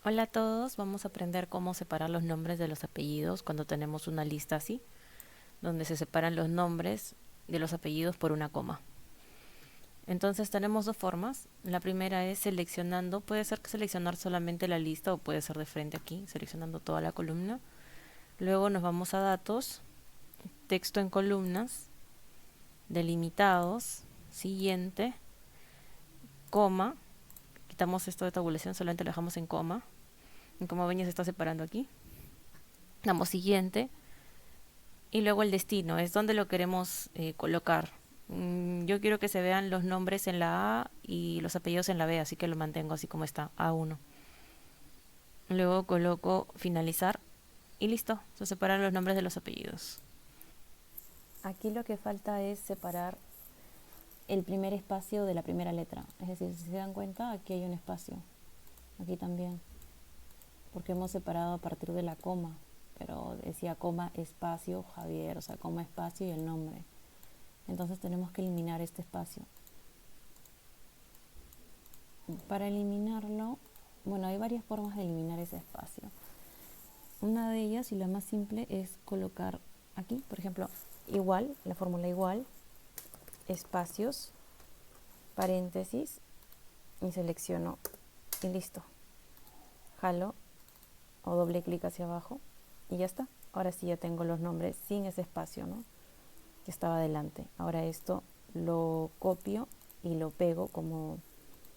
Hola a todos, vamos a aprender cómo separar los nombres de los apellidos cuando tenemos una lista así, donde se separan los nombres de los apellidos por una coma. Entonces tenemos dos formas. La primera es seleccionando, puede ser que seleccionar solamente la lista o puede ser de frente aquí, seleccionando toda la columna. Luego nos vamos a datos, texto en columnas, delimitados, siguiente, coma. Quitamos esto de tabulación, solamente lo dejamos en coma. Y como ven ya se está separando aquí. Damos siguiente. Y luego el destino, es donde lo queremos colocar. Yo quiero que se vean los nombres en la A y los apellidos en la B, así que lo mantengo así como está, A1. Luego coloco finalizar y listo, se separan los nombres de los apellidos. Aquí lo que falta es separar el primer espacio de la primera letra. Es decir, si se dan cuenta, aquí hay un espacio. Aquí también. Porque hemos separado a partir de la coma. Pero decía coma, espacio, Javier. O sea, coma, espacio y el nombre. Entonces tenemos que eliminar este espacio. Para eliminarlo, bueno, hay varias formas de eliminar ese espacio. Una de ellas, y la más simple, es colocar aquí, por ejemplo, igual, la fórmula igual, espacios, paréntesis, y selecciono y listo. Jalo o doble clic hacia abajo y ya está. Ahora sí ya tengo los nombres sin ese espacio, ¿no?, que estaba adelante. Ahora esto lo copio y lo pego como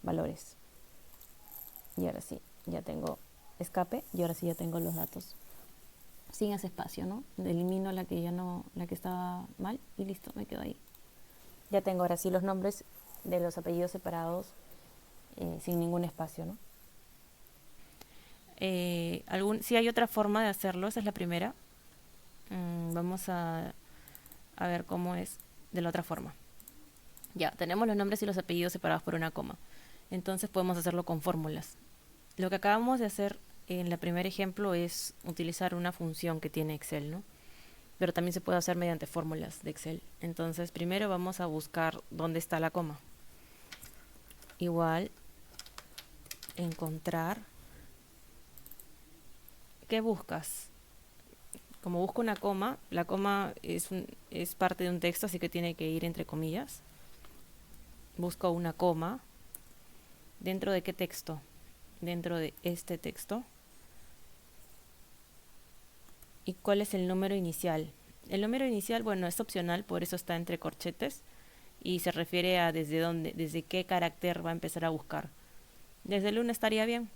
valores. Y ahora sí, ya tengo escape y ahora sí ya tengo los datos sin ese espacio, ¿no? Elimino la que ya no, la que estaba mal y listo, me quedo ahí. Ya tengo ahora sí los nombres de los apellidos separados sin ningún espacio, ¿no? Si hay otra forma de hacerlo, esa es la primera. Vamos a ver cómo es de la otra forma. Ya, tenemos los nombres y los apellidos separados por una coma. Entonces podemos hacerlo con fórmulas. Lo que acabamos de hacer en el primer ejemplo es utilizar una función que tiene Excel, ¿no? Pero también se puede hacer mediante fórmulas de Excel. Entonces primero vamos a buscar dónde está la coma. Igual, encontrar. ¿Qué buscas? Como busco una coma, la coma es parte de un texto, así que tiene que ir entre comillas. Busco una coma. ¿Dentro de qué texto? Dentro de este texto. ¿Y cuál es el número inicial? El número inicial, bueno, es opcional, por eso está entre corchetes y se refiere a desde qué carácter va a empezar a buscar. Desde el 1 estaría bien.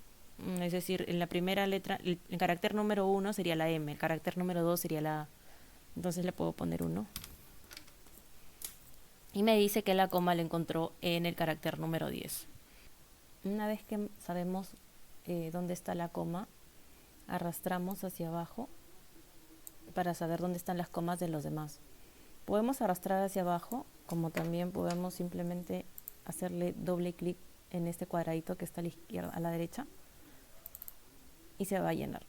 Es decir, en la primera letra, el carácter número 1 sería la M, el carácter número 2 sería la A. Entonces le puedo poner 1. Y me dice que la coma la encontró en el carácter número 10. Una vez que sabemos dónde está la coma, arrastramos hacia abajo para saber dónde están las comas de los demás. Podemos arrastrar hacia abajo, como también podemos simplemente hacerle doble clic en este cuadradito que está a la izquierda, a la derecha, y se va a llenar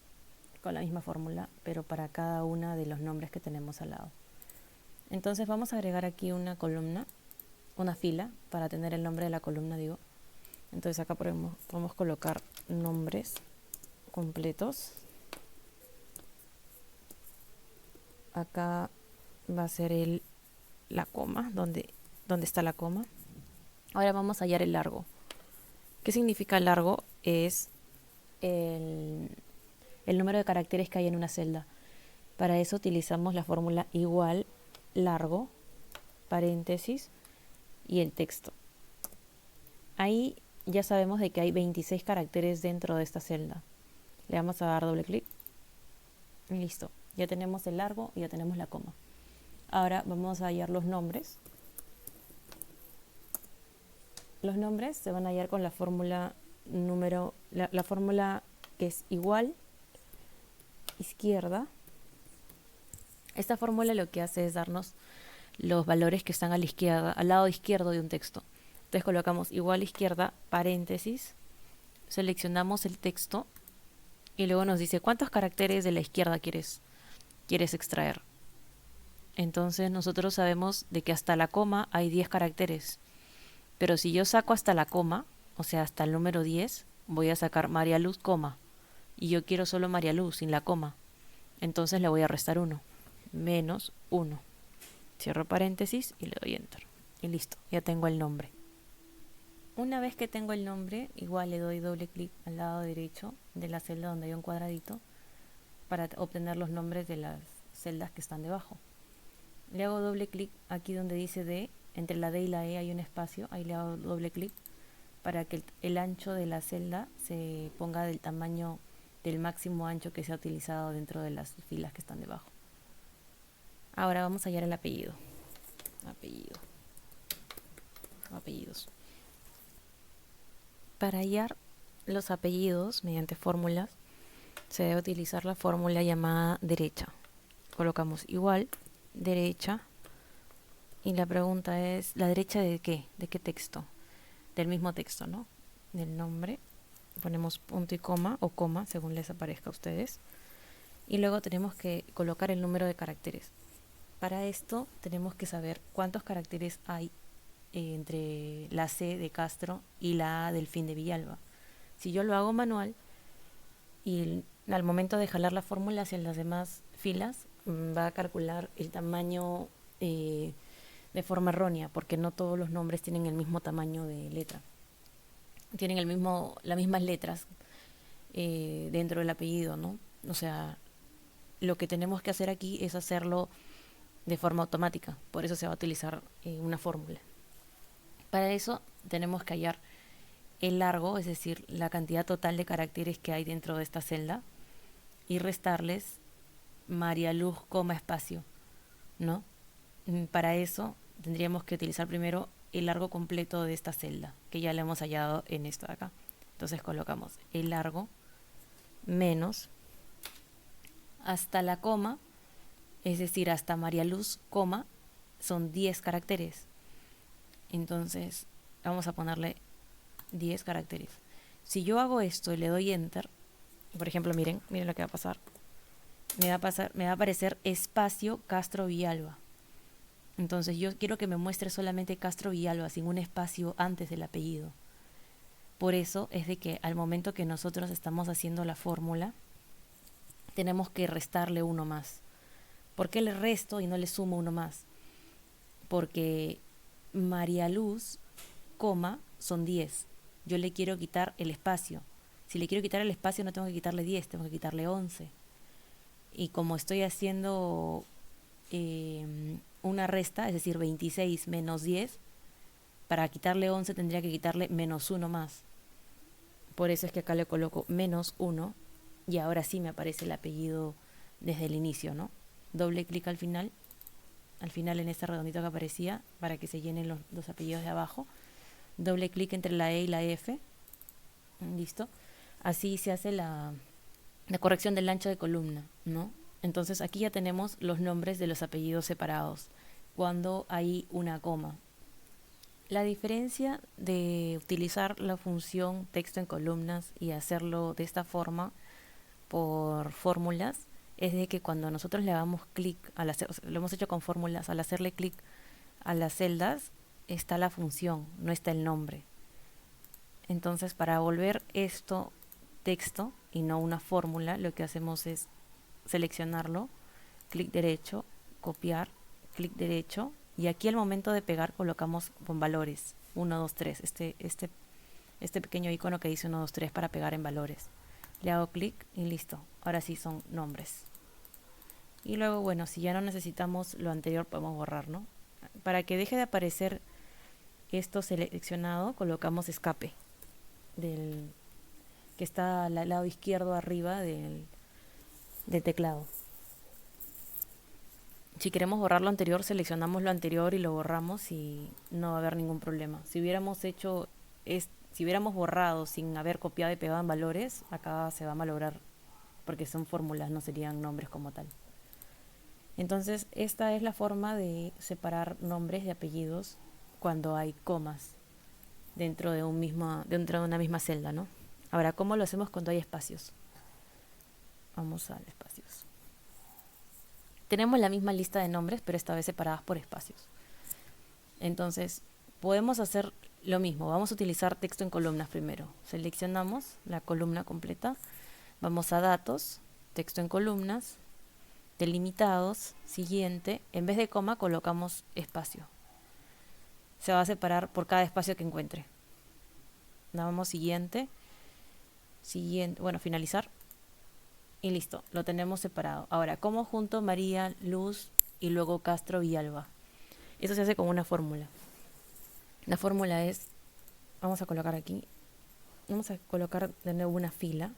con la misma fórmula, pero para cada uno de los nombres que tenemos al lado. Entonces vamos a agregar aquí una columna, una fila, para tener el nombre de la columna, digo. Entonces acá podemos colocar nombres completos. Acá va a ser la coma, donde está la coma. Ahora vamos a hallar el largo. ¿Qué significa largo? Es el número de caracteres que hay en una celda. Para eso utilizamos la fórmula igual largo, paréntesis y el texto. Ahí ya sabemos de que hay 26 caracteres dentro de esta celda. Le vamos a dar doble clic y listo. Ya tenemos el largo y ya tenemos la coma. Ahora vamos a hallar los nombres. Los nombres se van a hallar con la fórmula la fórmula que es igual izquierda. Esta fórmula lo que hace es darnos los valores que están a la izquierda, al lado izquierdo de un texto. Entonces colocamos igual izquierda, paréntesis, seleccionamos el texto y luego nos dice cuántos caracteres de la izquierda quieres extraer. Entonces nosotros sabemos de que hasta la coma hay 10 caracteres. Pero si yo saco hasta la coma, o sea, hasta el número 10, voy a sacar María Luz, coma. y yo quiero solo María Luz sin la coma. Entonces le voy a restar 1. Menos 1. Cierro paréntesis y le doy enter. Y listo, ya tengo el nombre. Una vez que tengo el nombre, igual le doy doble clic al lado derecho de la celda donde hay un cuadradito para obtener los nombres de las celdas que están debajo. Le hago doble clic aquí donde dice D, entre la D y la E hay un espacio, ahí le hago doble clic para que el ancho de la celda se ponga del tamaño del máximo ancho que se ha utilizado dentro de las filas que están debajo. Ahora vamos a hallar el apellido. Apellidos. Para hallar los apellidos mediante fórmulas, se debe utilizar la fórmula llamada derecha. Colocamos igual, derecha, y la pregunta es, ¿la derecha de qué? ¿De qué texto? Del mismo texto, ¿no? Del nombre. Ponemos punto y coma, o coma, según les aparezca a ustedes. Y luego tenemos que colocar el número de caracteres. Para esto tenemos que saber cuántos caracteres hay entre la C de Castro y la A del fin de Villalba. Si yo lo hago manual y al momento de jalar la fórmula hacia las demás filas, va a calcular el tamaño de forma errónea, porque no todos los nombres tienen el mismo tamaño de letra. Tienen las mismas letras dentro del apellido, ¿no? O sea, lo que tenemos que hacer aquí es hacerlo de forma automática, por eso se va a utilizar una fórmula. Para eso tenemos que hallar el largo, es decir, la cantidad total de caracteres que hay dentro de esta celda, y restarles María Luz, espacio, ¿no? Para eso tendríamos que utilizar primero el largo completo de esta celda, que ya le hemos hallado en esto de acá. Entonces colocamos el largo menos hasta la coma, es decir, hasta María Luz, son 10 caracteres. Entonces vamos a ponerle 10 caracteres. Si yo hago esto y le doy enter, por ejemplo, miren lo que va a pasar. Me va a aparecer espacio Castro Villalba. Entonces yo quiero que me muestre solamente Castro Villalba sin un espacio antes del apellido. Por eso es de que al momento que nosotros estamos haciendo la fórmula, tenemos que restarle uno más. ¿Por qué le resto y no le sumo uno más? Porque María Luz, son 10. Yo le quiero quitar el espacio. Si le quiero quitar el espacio no tengo que quitarle 10, tengo que quitarle 11. Y como estoy haciendo una resta, es decir, 26 menos 10, para quitarle 11 tendría que quitarle menos 1 más. Por eso es que acá le coloco menos 1 y ahora sí me aparece el apellido desde el inicio, ¿no? Doble clic al final en este redondito que aparecía para que se llenen los apellidos de abajo. Doble clic entre la E y la F. Listo. Así se hace la corrección del ancho de columna, ¿no? Entonces aquí ya tenemos los nombres de los apellidos separados cuando hay una coma. La diferencia de utilizar la función texto en columnas y hacerlo de esta forma por fórmulas es de que cuando nosotros le damos clic, lo hemos hecho con fórmulas, al hacerle clic a las celdas está la función, no está el nombre. Entonces para volver esto texto y no una fórmula, lo que hacemos es seleccionarlo, clic derecho, copiar, clic derecho, y aquí al momento de pegar colocamos con valores 1, 2, 3, este pequeño icono que dice 1, 2, 3 para pegar en valores. Le hago clic y listo, ahora sí son nombres. Y luego, bueno, si ya no necesitamos lo anterior podemos borrar, ¿no? Para que deje de aparecer esto seleccionado, colocamos escape, que está al lado izquierdo arriba del teclado. Si queremos borrar lo anterior, seleccionamos lo anterior y lo borramos y no va a haber ningún problema. Si hubiéramos borrado sin haber copiado y pegado en valores, acá se va a malograr porque son fórmulas, no serían nombres como tal. Entonces, esta es la forma de separar nombres de apellidos cuando hay comas dentro de una misma celda, ¿no? Ahora, ¿cómo lo hacemos cuando hay espacios? Vamos a espacios. Tenemos la misma lista de nombres, pero esta vez separadas por espacios. Entonces, podemos hacer lo mismo. Vamos a utilizar texto en columnas primero. Seleccionamos la columna completa. Vamos a datos, texto en columnas, delimitados, siguiente. En vez de coma colocamos espacio. Se va a separar por cada espacio que encuentre. Damos siguiente, bueno, finalizar. Y listo, lo tenemos separado. Ahora, ¿cómo junto María, Luz y luego Castro y Alba? Eso se hace con una fórmula. La fórmula es, vamos a colocar aquí, vamos a colocar de nuevo una fila.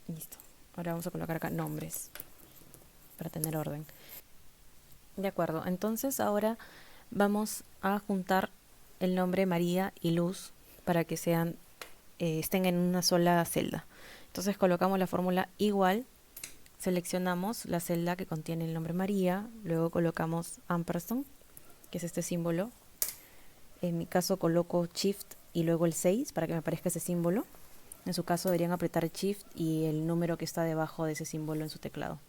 Listo. Ahora vamos a colocar acá nombres para tener orden. De acuerdo, entonces ahora vamos a juntar el nombre María y Luz para que estén en una sola celda. Entonces colocamos la fórmula igual, seleccionamos la celda que contiene el nombre María, luego colocamos ampersand, que es este símbolo. En mi caso coloco Shift y luego el 6 para que me aparezca ese símbolo. En su caso deberían apretar Shift y el número que está debajo de ese símbolo en su teclado.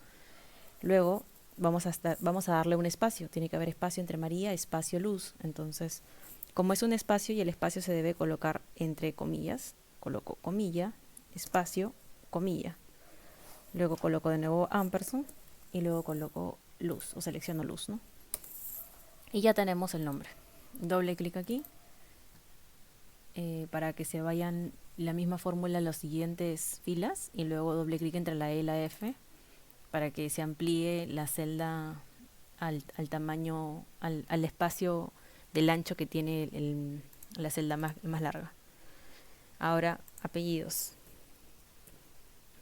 Luego vamos a darle un espacio. Tiene que haber espacio entre María, espacio, Luz. Entonces, como es un espacio y el espacio se debe colocar entre comillas, coloco comilla, espacio, comilla. Luego coloco de nuevo ampersand y luego coloco Luz o selecciono Luz, ¿no? Y ya tenemos el nombre. Doble clic aquí para que se vayan la misma fórmula las siguientes filas y luego doble clic entre la E y la F para que se amplíe la celda al tamaño, al espacio del ancho que tiene la celda más larga. Ahora, apellidos.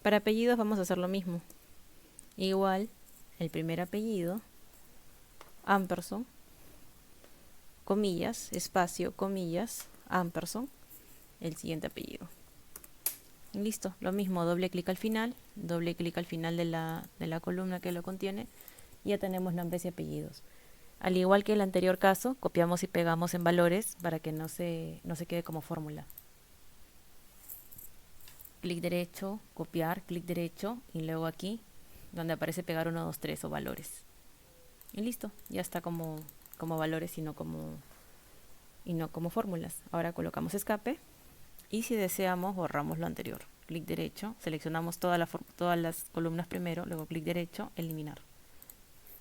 Para apellidos vamos a hacer lo mismo. Igual, el primer apellido, ampersand, comillas, espacio, comillas, ampersand, el siguiente apellido. Y listo, lo mismo, doble clic al final de la columna que lo contiene, y ya tenemos nombres y apellidos. Al igual que el anterior caso, copiamos y pegamos en valores para que no se quede como fórmula. Clic derecho, copiar, clic derecho y luego aquí donde aparece pegar 1, 2, 3 o valores. Y listo, ya está como valores y no como fórmulas. Ahora colocamos escape y si deseamos borramos lo anterior. Clic derecho, seleccionamos todas las columnas primero, luego clic derecho, eliminar.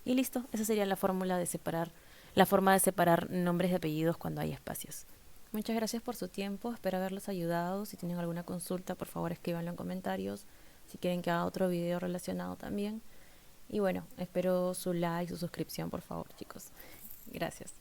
Y listo, esa sería la forma de separar nombres y apellidos cuando hay espacios. Muchas gracias por su tiempo, espero haberlos ayudado. Si tienen alguna consulta, por favor escríbanlo en comentarios. Si quieren que haga otro video relacionado también. Y bueno, espero su like, su suscripción, por favor, chicos. Gracias.